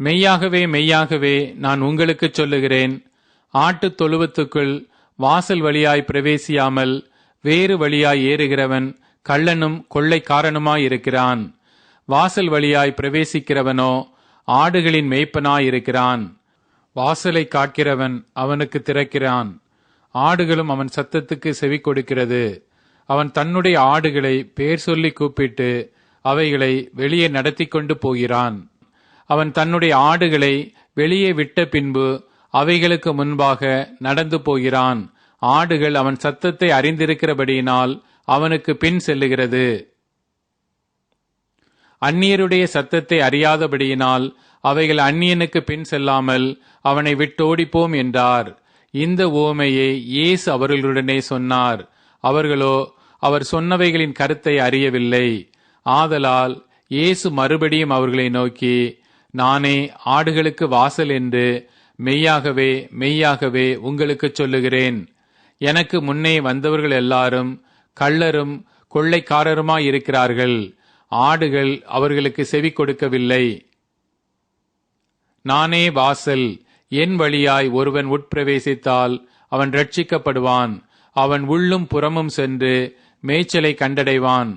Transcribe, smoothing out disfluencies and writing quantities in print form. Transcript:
மெய்யாகவே மெய்யாகவே நான் உங்களுக்குச் சொல்லுகிறேன், ஆட்டுத் தொழுவத்துக்குள் வாசல் வழியாய் பிரவேசியாமல் வேறு வழியாய் ஏறுகிறவன் கள்ளனும் கொள்ளைக்காரனுமாயிருக்கிறான். வாசல் வழியாய் பிரவேசிக்கிறவனோ ஆடுகளின் மேய்ப்பனாயிருக்கிறான். வாசலை காக்கிறவன் அவனுக்கு திறக்கிறான். ஆடுகளும் அவன் சத்தத்துக்கு செவி கொடுக்கிறது. அவன் தன்னுடைய ஆடுகளை பேர் சொல்லி கூப்பிட்டு அவைகளை வெளியே நடத்தி கொண்டு போகிறான். அவன் தன்னுடைய ஆடுகளை வெளியே விட்ட பின்பு அவைகளுக்கு முன்பாக நடந்து போகிறான். ஆடுகள் அவன் சத்தத்தை அறிந்திருக்கிறபடியினால் அவனுக்கு பின் செல்லுகிறது. அந்நியருடைய சத்தத்தை அறியாதபடியினால் அவைகள் அந்நியனுக்கு பின் செல்லாமல் அவனை விட்டோடிப்போம் என்றார். இந்த உவமையை இயேசு அவர்களுடனே சொன்னார். அவர்களோ அவர் சொன்னவைகளின் கருத்தை அறியவில்லை. ஆதலால் இயேசு மறுபடியும் அவர்களை நோக்கி, நானே ஆடுகளுக்கு வாசல் என்று மெய்யாகவே மெய்யாகவே உங்களுக்குச் சொல்லுகிறேன். எனக்கு முன்னே வந்தவர்கள் எல்லாரும் கள்ளரும் கொள்ளைக்காரருமாயிருக்கிறார்கள். ஆடுகள் அவர்களுக்கு செவி கொடுக்கவில்லை. நானே வாசல். என் வழியாய் ஒருவன் உட்பிரவேசித்தால் அவன் ரட்சிக்கப்படுவான். அவன் உள்ளும் புறமும் சென்று மேய்ச்சலை கண்டடைவான்.